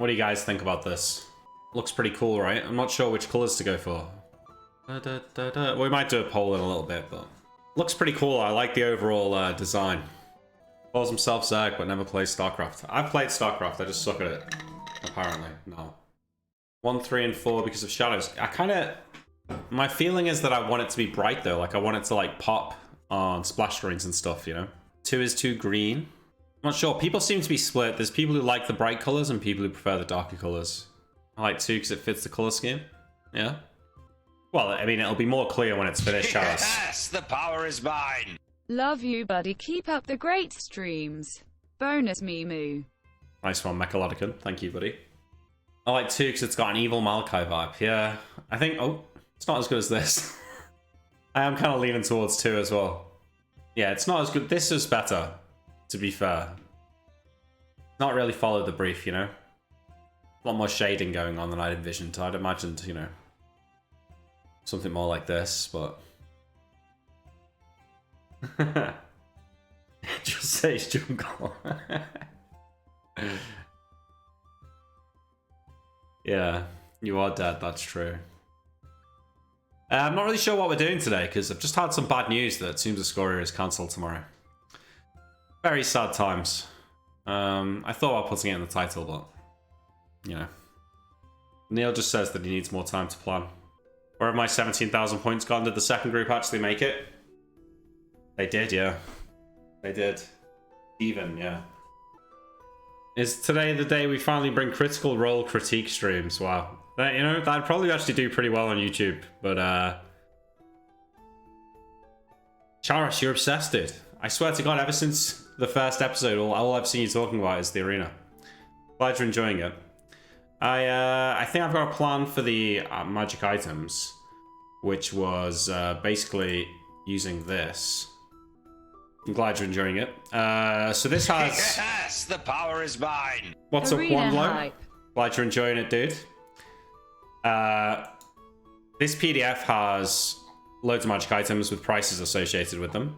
What do you guys think about this? Looks pretty cool, right? I'm not sure which colors to go for. We might do a poll in a little bit, but looks pretty cool. I like the overall design. Calls himself Zerg, but never plays StarCraft. I've played StarCraft, I just suck at it. Apparently, no. 1, 3, and 4 because of shadows. My feeling is that I want it to be bright though. Like I want it to like pop on splash screens and stuff, you know? 2 is too green. I'm not sure. People seem to be split. There's people who like the bright colors and people who prefer the darker colors. I like 2 because it fits the color scheme. Yeah. Well, I mean, it'll be more clear when it's finished, Chalice. Yes, the power is mine. Love you, buddy. Keep up the great streams. Bonus Mimu. Nice one, Mechalodican. Thank you, buddy. I like 2 because it's got an evil Maokai vibe. Yeah. I think... Oh, it's not as good as this. I am kind of leaning towards 2 as well. Yeah, it's not as good. This is better, to be fair. Not really followed the brief, you know? A lot more shading going on than I'd envisioned. I'd imagined, you know, something more like this, but... Just say it's jungle. Yeah, you are dead, that's true. I'm not really sure what we're doing today, because I've just had some bad news that Tombs of Scoria is cancelled tomorrow. Very sad times. I thought about putting it in the title, but... You know. Neil just says that he needs more time to plan. Where have my 17,000 points gone? Did the second group actually make it? They did, yeah. They did. Even, yeah. Is today the day we finally bring Critical Role critique streams? Wow. That, you know, that'd probably actually do pretty well on YouTube, but Charas, you're obsessed, dude. I swear to God, ever since the first episode, all I've seen you talking about is the arena. Glad you're enjoying it. I think I've got a plan for the magic items, which was basically using this. I'm glad you're enjoying it. So this has... Yes, the power is mine. What's up, one low? Hype. Glad you're enjoying it, dude. This PDF has loads of magic items with prices associated with them.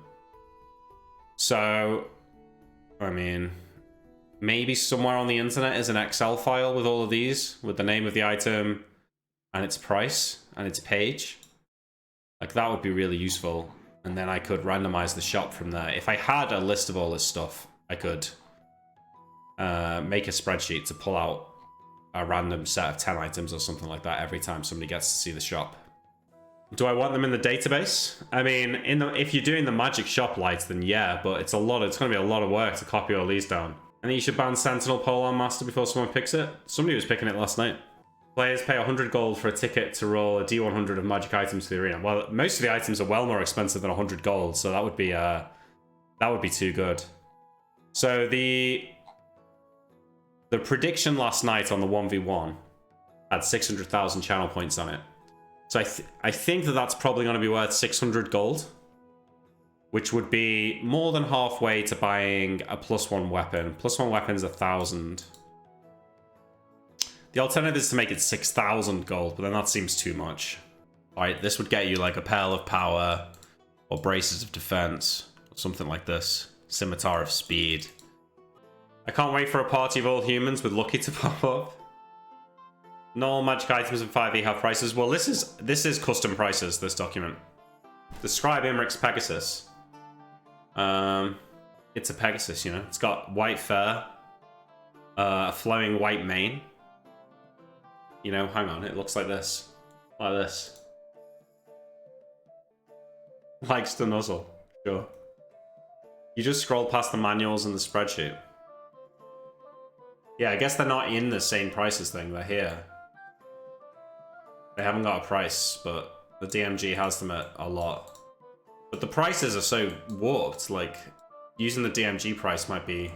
So, I mean, maybe somewhere on the internet is an Excel file with all of these, with the name of the item and its price and its page. Like, that would be really useful. And then I could randomize the shop from there. If I had a list of all this stuff, I could make a spreadsheet to pull out a random set of 10 items or something like that every time somebody gets to see the shop. Do I want them in the database? I mean, if you're doing the magic shop lights, then yeah, but it's going to be a lot of work to copy all these down. I think you should ban Sentinel Polearm Master before someone picks it. Somebody was picking it last night. Players pay 100 gold for a ticket to roll a D100 of magic items to the arena. Well, most of the items are well more expensive than 100 gold, so that would be too good. So the prediction last night on the 1v1 had 600,000 channel points on it. So I think that that's probably going to be worth 600 gold, which would be more than halfway to buying a +1 weapon. +1 weapon's 1,000. The alternative is to make it 6,000 gold, but then that seems too much. Alright, this would get you like a Pearl of Power, or Braces of Defense, or something like this. Scimitar of Speed. I can't wait for a party of all humans with Lucky to pop up. Not all magic items in 5e have prices. Well, this is custom prices, this document. Describe Imric's Pegasus. It's a Pegasus, you know. It's got white fur, a flowing white mane. You know, hang on, it looks like this. Like this. Likes to nuzzle, sure. You just scroll past the manuals and the spreadsheet. Yeah, I guess they're not in the same prices thing, they're here. They haven't got a price, but the DMG has them at a lot. But the prices are so warped, like, using the DMG price might be...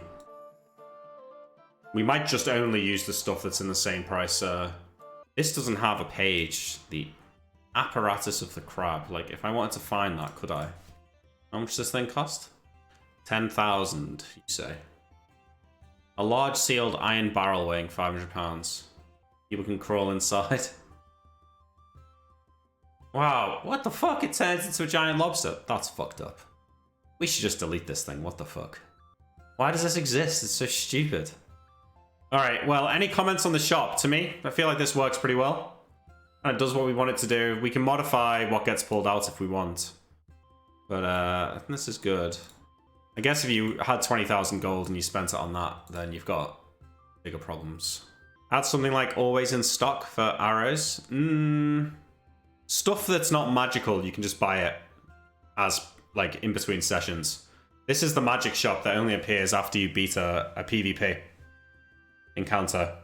We might just only use the stuff that's in the same price. This doesn't have a page. The Apparatus of the Crab. Like, if I wanted to find that, could I? How much does this thing cost? 10,000, you say. A large sealed iron barrel weighing 500 pounds. People can crawl inside. Wow, what the fuck? It turns into a giant lobster. That's fucked up. We should just delete this thing. What the fuck? Why does this exist? It's so stupid. All right, well, any comments on the shop? To me, I feel like this works pretty well. And it does what we want it to do. We can modify what gets pulled out if we want. But this is good. I guess if you had 20,000 gold and you spent it on that, then you've got bigger problems. Add something like always in stock for arrows. Stuff that's not magical, you can just buy it as, like, in between sessions. This is the magic shop that only appears after you beat a PvP encounter.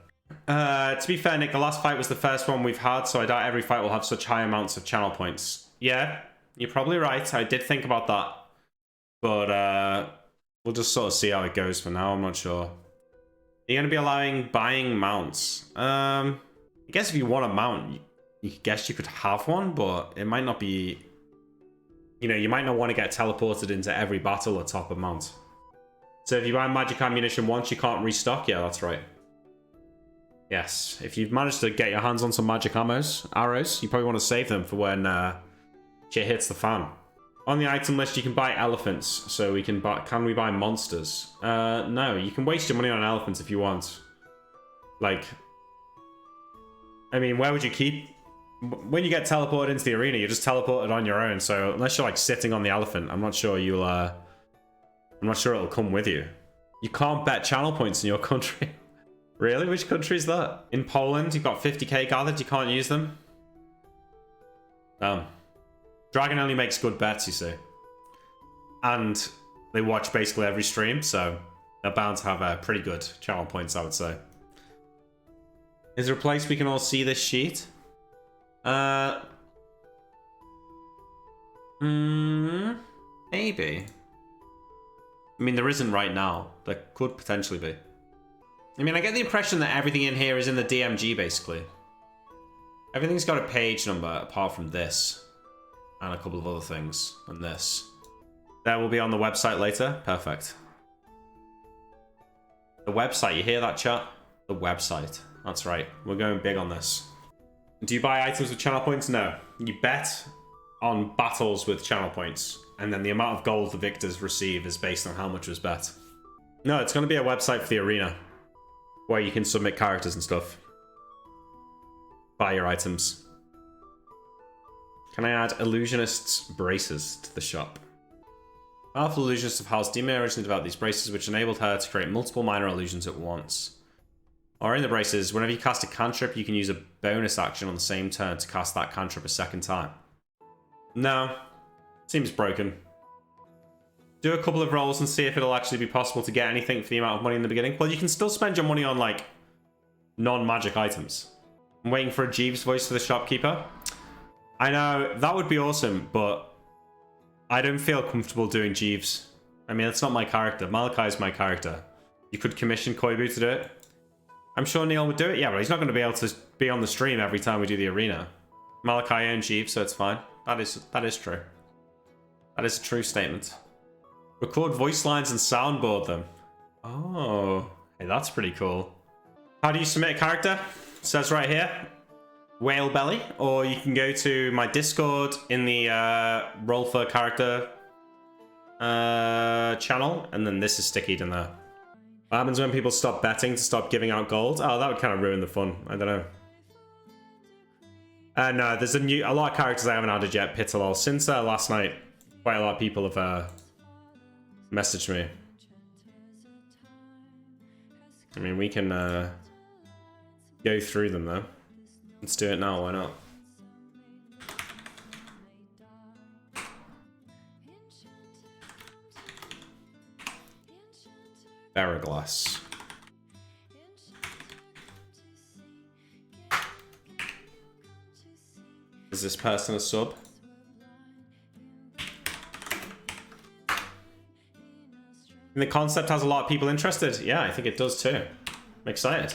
To be fair, Nick, the last fight was the first one we've had, so I doubt every fight will have such high amounts of channel points. Yeah, you're probably right. I did think about that. But we'll just sort of see how it goes for now. I'm not sure. You're going to be allowing buying mounts. I guess if you want a mount, you guess you could have one, but it might not be... You know, you might not want to get teleported into every battle atop a mount. So if you buy magic ammunition once, you can't restock? Yeah, that's right. Yes, if you've managed to get your hands on some magic arrows, you probably want to save them for when shit hits the fan. On the item list, you can buy elephants, so we can buy... Can we buy monsters? No, you can waste your money on elephants if you want. Like... I mean, where would you keep... When you get teleported into the arena, you're just teleported on your own, so unless you're, like, sitting on the elephant, I'm not sure you'll, I'm not sure it'll come with you. You can't bet channel points in your country. Really? Which country is that? In Poland, you've got 50k gathered, you can't use them? Damn. Dragon only makes good bets, you see. And they watch basically every stream, so they're bound to have pretty good channel points, I would say. Is there a place we can all see this sheet? Maybe. I mean, there isn't right now. There could potentially be. I mean, I get the impression that everything in here is in the DMG, basically. Everything's got a page number, apart from this. And a couple of other things. And this. That will be on the website later. Perfect. The website, you hear that, chat? The website. That's right. We're going big on this. Do you buy items with channel points? No. You bet on battles with channel points. And then the amount of gold the victors receive is based on how much was bet. No, it's going to be a website for the arena. Where you can submit characters and stuff. Buy your items. Can I add illusionist's braces to the shop? Powerful illusionist of House Dime originally developed these braces, which enabled her to create multiple minor illusions at once. Or in the braces, whenever you cast a cantrip, you can use a bonus action on the same turn to cast that cantrip a second time. No. Seems broken. Do a couple of rolls and see if it'll actually be possible to get anything for the amount of money in the beginning. Well, you can still spend your money on, like, non-magic items. I'm waiting for a Jeeves voice for the shopkeeper. I know, that would be awesome, but I don't feel comfortable doing Jeeves. I mean, that's not my character. Malachi is my character. You could commission Koibu to do it. I'm sure Neil would do it. Yeah, but he's not going to be able to be on the stream every time we do the arena. Malachi owns Jeeves, so it's fine. That is true. That is a true statement. Record voice lines and soundboard them. Oh, hey, that's pretty cool. How do you submit a character? It says right here. Whale Belly, or you can go to my Discord in the roll for character channel, and then this is stickied in there. What happens when people stop betting to stop giving out gold? Oh, that would kind of ruin the fun. I don't know. No, there's a lot of characters I haven't added yet. Pitalol. Since last night, quite a lot of people have messaged me. I mean, we can go through them though. Let's do it now, why not? Barraglass. Is this person a sub? And the concept has a lot of people interested. Yeah, I think it does too. I'm excited.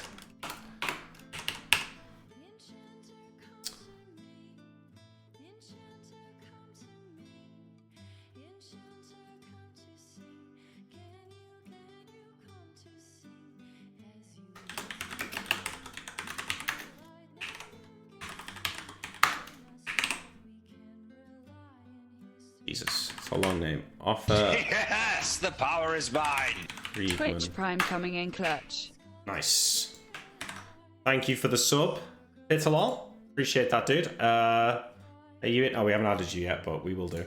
Jesus, it's a long name. Offer. Yes, the power is mine. Twitch Prime coming in clutch. Nice. Thank you for the sub, Pitalol. Appreciate that, dude. Are you in? Oh, we haven't added you yet, but we will do.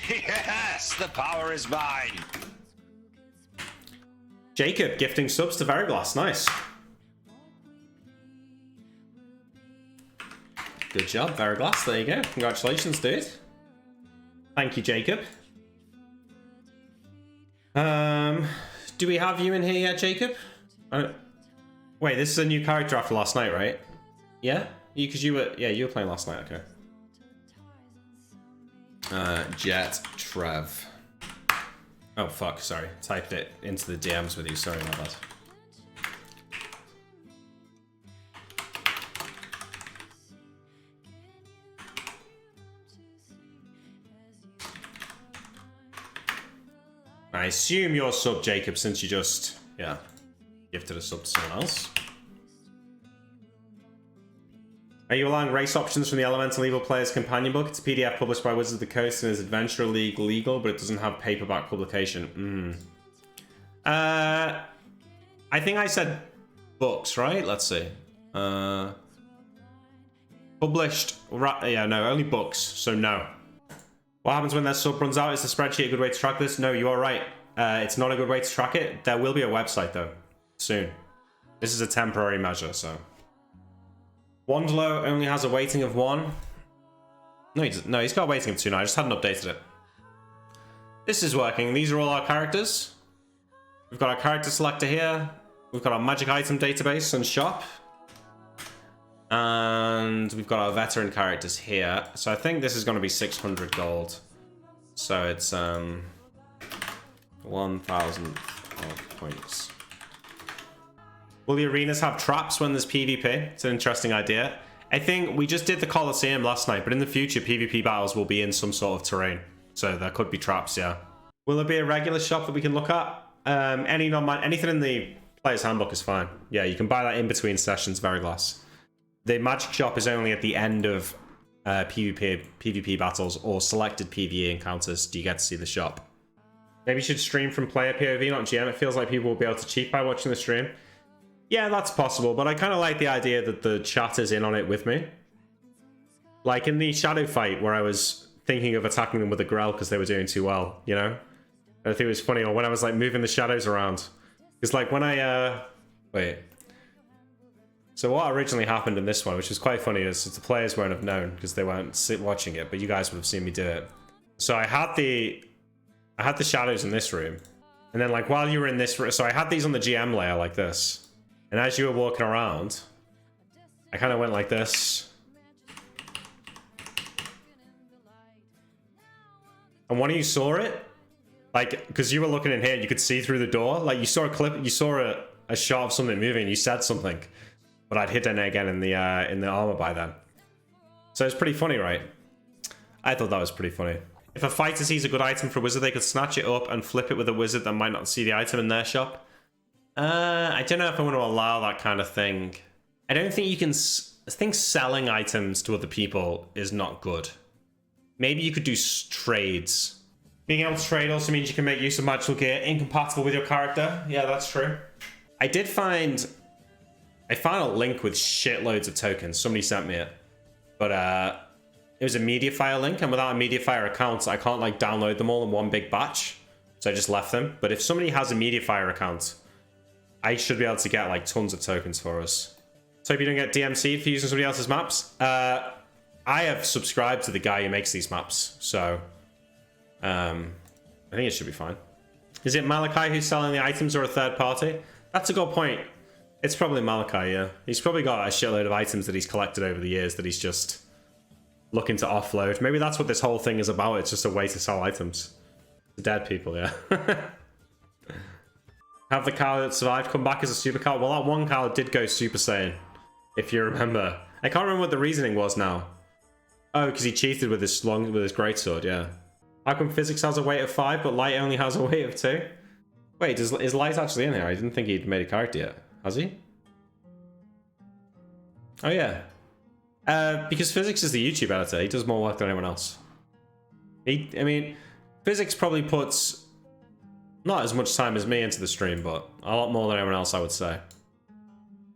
Yes, the power is mine. Jacob gifting subs to Veriglass. Nice. Good job, Veriglass. There you go. Congratulations, dude. Thank you, Jacob. Do we have you in here yet, Jacob? Wait, this is a new character after last night, right? Yeah? Because you were playing last night, okay. Jet Trev. Oh fuck, sorry. Typed it into the DMs with you, sorry about that. I assume you're sub, Jacob, since you just, yeah, gifted a sub to someone else. Are you allowing race options from the Elemental Evil Player's Companion Book? It's a PDF published by Wizards of the Coast and is Adventure League legal, but it doesn't have paperback publication. I think I said books, right? Let's see. Published, yeah, no, only books, so no. What happens when their sub runs out? Is the spreadsheet a good way to track this? No, you are right. It's not a good way to track it. There will be a website, though, soon. This is a temporary measure, so. Wanderlow only has a weighting of 1. No, he's got a weighting of 2 now. I just hadn't updated it. This is working. These are all our characters. We've got our character selector here. We've got our magic item database and shop. And we've got our veteran characters here. So I think this is going to be 600 gold. So it's 1,000 points. Will the arenas have traps when there's PvP? It's an interesting idea. I think we just did the Colosseum last night, but in the future PvP battles will be in some sort of terrain. So there could be traps, yeah. Will there be a regular shop that we can look at? Anything in the player's handbook is fine. Yeah, you can buy that in between sessions, Veriglass. The magic shop is only at the end of PvP battles or selected PvE encounters do you get to see the shop. Maybe you should stream from player POV, not GM. It feels like people will be able to cheat by watching the stream. Yeah, that's possible, but I kind of like the idea that the chat is in on it with me. Like in the shadow fight where I was thinking of attacking them with a Grell because they were doing too well, you know? I think it was funny, or when I was like moving the shadows around. Because like when I, wait. So what originally happened in this one, which was quite funny, is the players won't have known because they weren't watching it, but you guys would have seen me do it. So I had the shadows in this room. And then like while you were in this room, so I had these on the GM layer like this. And as you were walking around, I kind of went like this. And when you saw it, like, because you were looking in here, you could see through the door. Like you saw a clip, you saw a shot of something moving, you said something. But I'd hidden it again in the armor by then. So it's pretty funny, right? I thought that was pretty funny. If a fighter sees a good item for a wizard, they could snatch it up and flip it with a wizard that might not see the item in their shop. I don't know if I want to allow that kind of thing. I don't think you can... I think selling items to other people is not good. Maybe you could do trades. Being able to trade also means you can make use of magical gear incompatible with your character. Yeah, that's true. I found a link with shitloads of tokens. Somebody sent me it. But it was a Mediafire link, and without a Mediafire account, I can't like download them all in one big batch. So I just left them. But if somebody has a Mediafire account, I should be able to get like tons of tokens for us. So hope you don't get DMC'd for using somebody else's maps. I have subscribed to the guy who makes these maps, so I think it should be fine. Is it Malachi who's selling the items or a third party? That's a good point. It's probably Malachi, yeah. He's probably got a shitload of items that he's collected over the years that he's just looking to offload. Maybe that's what this whole thing is about. It's just a way to sell items to dead people, yeah. Have the cow that survived come back as a super cow? Well, that one cow did go Super Saiyan, if you remember. I can't remember what the reasoning was now. Oh, because he cheated with his greatsword, yeah. How come physics has a weight of 5, but light only has a weight of 2? Wait, is light actually in here? I didn't think he'd made a character yet. Has he? Oh, yeah. Because physics is the YouTube editor. He does more work than anyone else. I mean, physics probably puts Not as much time as me into the stream, but a lot more than anyone else, I would say.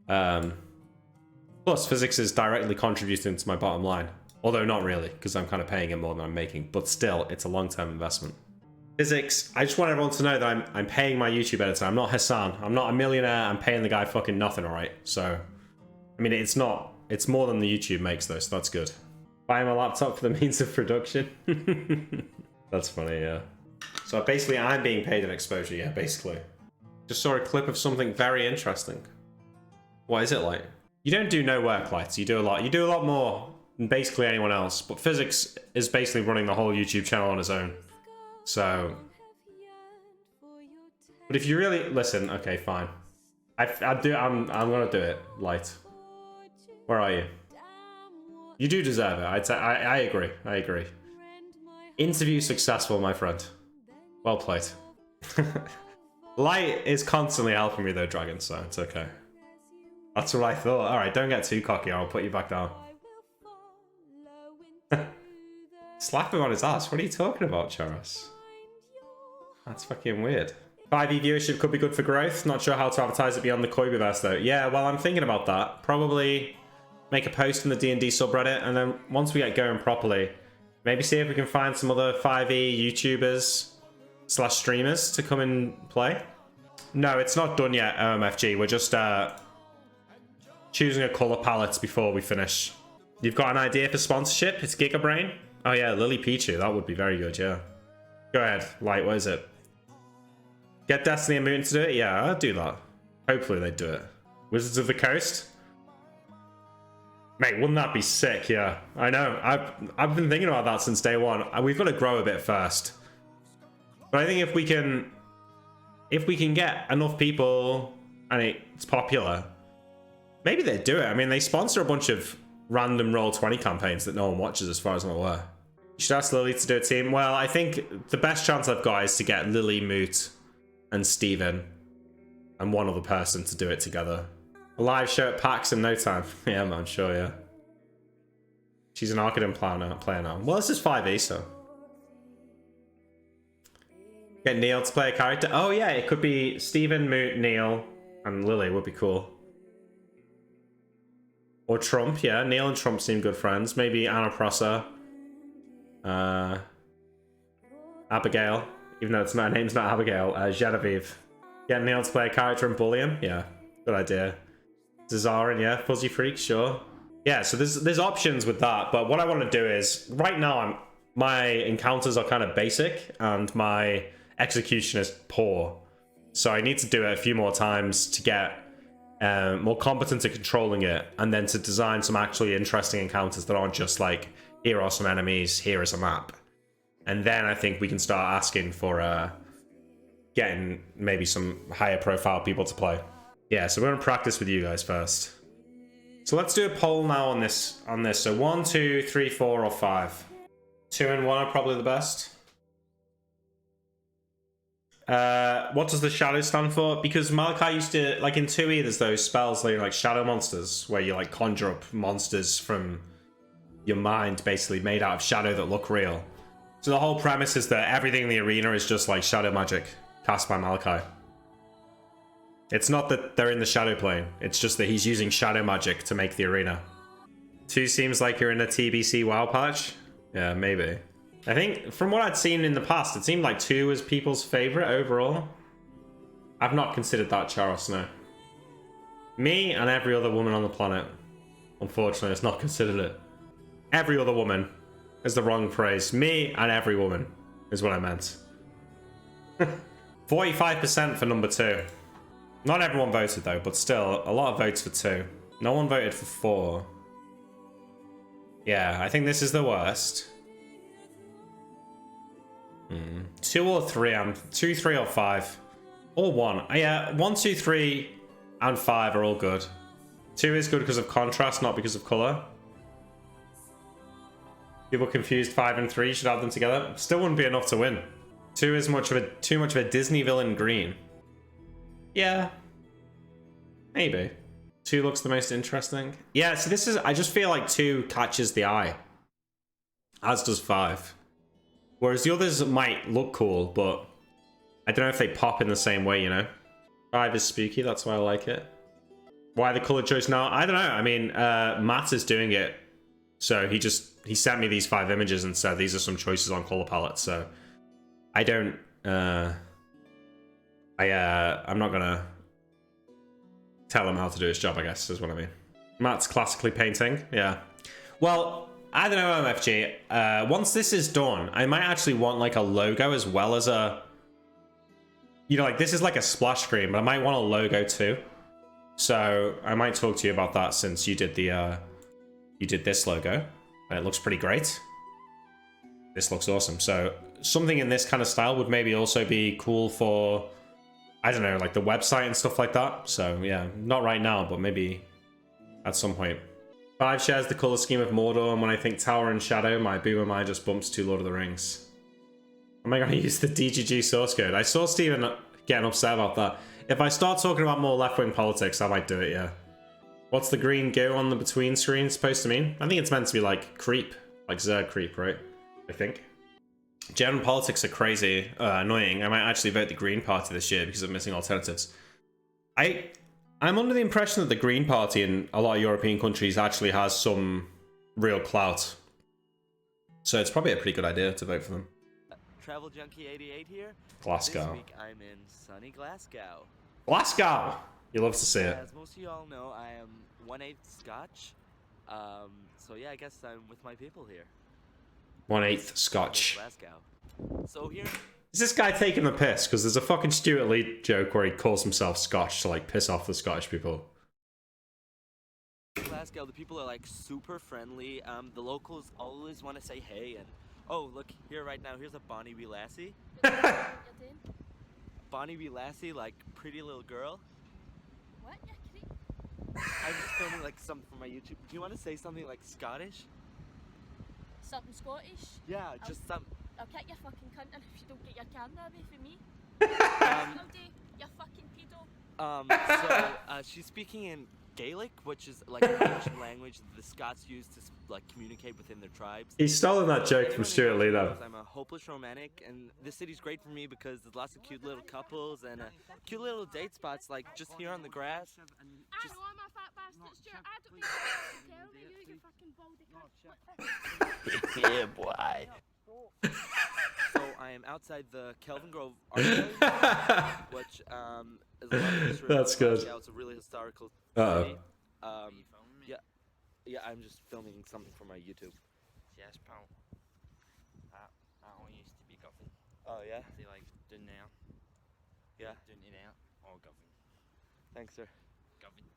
Plus, physics is directly contributing to my bottom line. Although not really, because I'm kind of paying it more than I'm making. But still, it's a long-term investment. Physics, I just want everyone to know that I'm paying my YouTube editor. I'm not Hassan. I'm not a millionaire. I'm paying the guy fucking nothing, alright? So, I mean, it's not... It's more than the YouTube makes, though, so that's good. Buying a laptop for the means of production. That's funny, yeah. So basically, I'm being paid an exposure, yeah, basically. Just saw a clip of something very interesting. What is it like? You don't do no work, Lights. You do a lot. You do a lot more than basically anyone else. But Physics is basically running the whole YouTube channel on his own. So... But if you really... Listen, okay, fine. I'm gonna do it, Light. Where are you? You do deserve it. I agree. I agree. Interview successful, my friend. Well played. Light is constantly helping me though, Dragon, so it's okay. That's what I thought. Alright, don't get too cocky, I'll put you back down. Slap him on his ass. What are you talking about, Charos? That's fucking weird. 5e viewership could be good for growth. Not sure how to advertise it beyond the Koibuverse though. Yeah, well, I'm thinking about that. Probably make a post in the D&D subreddit, and then once we get going properly, maybe see if we can find some other 5e YouTubers / streamers to come and play. No, it's not done yet, OMFG. We're just choosing a color palette before we finish. You've got an idea for sponsorship? It's Gigabrain? Oh yeah, Lily Pichu. That would be very good, yeah. Go ahead, Light, what is it? Get Destiny and Moon to do it? Yeah, I'll do that. Hopefully they do it. Wizards of the Coast? Mate, wouldn't that be sick? Yeah, I know. I've been thinking about that since day one. We've got to grow a bit first. But I think if we can get enough people and it's popular, maybe they'd do it. I mean, they sponsor a bunch of random Roll20 campaigns that no one watches as far as I'm aware. You should ask Lily to do a team. Well, I think the best chance I've got is to get Lily, Moot, and Steven and one other person to do it together. A live show at PAX in no time. Yeah, man, sure, yeah. She's an Arcaden player now. Well, this is 5e, so. Get Neil to play a character. Oh, yeah, it could be Steven, Moot, Neil, and Lily would be cool. Or Trump, yeah. Neil and Trump seem good friends. Maybe Anna Prosser. Abigail. Even though her name's not Abigail. Genevieve. Get Neil to play a character and bully him. Yeah, good idea. Zazarin, yeah. Fuzzy Freak, sure. Yeah, so there's options with that. But what I want to do is, right now, my encounters are kind of basic. And my execution is poor. So I need to do it a few more times to get more competent at controlling it, and then to design some actually interesting encounters that aren't just like, here are some enemies, here is a map. And then I think we can start asking for getting maybe some higher profile people to play. Yeah, so we're gonna practice with you guys first. So let's do a poll now on this. So 1, 2, 3, 4, or 5. 2 and 1 are probably the best. What does the shadow stand for? Because Malachi used to, like in 2e, there's those spells like shadow monsters, where you like conjure up monsters from your mind, basically made out of shadow that look real. So the whole premise is that everything in the arena is just like shadow magic cast by Malachi. It's not that they're in the shadow plane, it's just that he's using shadow magic to make the arena. 2 seems like you're in a TBC WoW patch? Yeah, maybe. I think, from what I'd seen in the past, it seemed like 2 was people's favorite overall. I've not considered that, Charos, no. Me and every other woman on the planet, unfortunately, has not considered it. Every other woman is the wrong phrase. Me and every woman is what I meant. 45% for number 2. Not everyone voted, though, but still, a lot of votes for 2. No one voted for 4. Yeah, I think this is the worst. 2 or 3, 2, 3, or 5. Or 1. Yeah, 1, 2, 3, and 5 are all good. 2 is good because of contrast, not because of color. People confused 5 and 3, should add them together. Still wouldn't be enough to win. 2 is too much of a Disney villain green. Yeah. Maybe. 2 looks the most interesting. Yeah, so this is, I just feel like 2 catches the eye. As does 5. Whereas the others might look cool, but I don't know if they pop in the same way, you know? 5 is spooky, that's why I like it. Why the color choice now? I don't know. I mean, Matt is doing it. So he sent me these 5 images and said these are some choices on color palette. So I don't, I'm not gonna tell him how to do his job, I guess, is what I mean. Matt's classically painting, yeah. Well, I don't know, MFG. Once this is done, I might actually want like a logo as well as a, you know, like this is like a splash screen, but I might want a logo too. So I might talk to you about that since you did the, you did this logo. And it looks pretty great. This looks awesome. So something in this kind of style would maybe also be cool for, I don't know, like the website and stuff like that. So yeah, not right now, but maybe at some point. 5 shares the color scheme of Mordor, and when I think Tower and Shadow, my boomer mind just bumps to Lord of the Rings. Am I going to use the DGG source code? I saw Steven getting upset about that. If I start talking about more left-wing politics, I might do it, yeah. What's the green go on the between screen supposed to mean? I think it's meant to be like creep, like Zerg creep, right? I think. German politics are crazy, annoying. I might actually vote the Green Party this year because of missing alternatives. I'm under the impression that the Green Party in a lot of European countries actually has some real clout. So it's probably a pretty good idea to vote for them. Travel Junkie 88 here. Glasgow. This week I'm in sunny Glasgow. Glasgow! You love to see it. As most of y'all know, I am 1/8 Scotch. So yeah, I guess I'm with my people here. 1/8 Scotch. Glasgow. So here. Is this guy taking the piss? Because there's a fucking Stuart Lee joke where he calls himself Scotch to like piss off the Scottish people. Glasgow, the people are like super friendly. The locals always want to say hey, and oh look here right now. Here's a Bonnie Wee Lassie. Bonnie Wee Lassie, like pretty little girl. What? I'm just filming like something for my YouTube. Do you want to say something like Scottish? Something Scottish? Yeah, just some. I'll kick your fucking cunt in if you don't get your camera away from me. You fucking pedo. She's speaking in Gaelic, which is like an ancient language that the Scots use to like communicate within their tribes. He's stolen that joke from Stuart Lee though. I'm a hopeless romantic, and this city's great for me because there's lots of cute little couples and cute little date spots, like just here on the grass. I know I'm a fat bastard, Stuart. I don't need to tell me, you fucking baldy cunt. Yeah, boy. So I am outside the Kelvin Grove Art Gallery, which is a lot of history. That's good. Yeah, it's a really historical Uh-oh. city. Yeah, I'm just filming something for my YouTube. Yes, pal. I used to be governed. Oh yeah? They like doing now. Yeah. Doing it out or governed. Thanks, sir. Governed.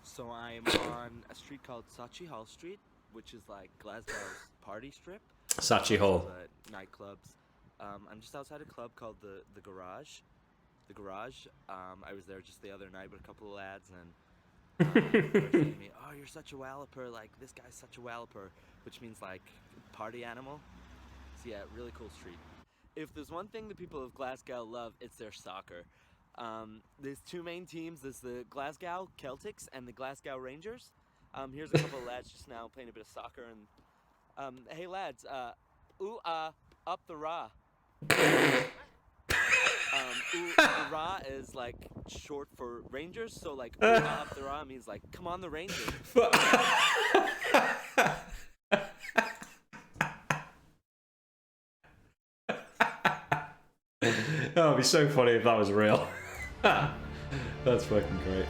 So I'm on a street called Sachi Hall Street, which is like Glasgow's party strip. Sachi Hall. Nightclubs. I'm just outside a club called the Garage. The Garage. I was there just the other night with a couple of lads, and they were saying to me, "Oh, you're such a walloper! Like this guy's such a walloper," which means like party animal. So yeah, really cool street. If there's one thing the people of Glasgow love, it's their soccer. There's 2 main teams. There's the Glasgow Celtics and the Glasgow Rangers. Here's a couple of lads just now playing a bit of soccer, and hey lads, up the Ra. The Ra is like short for Rangers, so like up the Ra means like come on the Rangers. Oh, it'd be so funny if that was real. That's fucking great.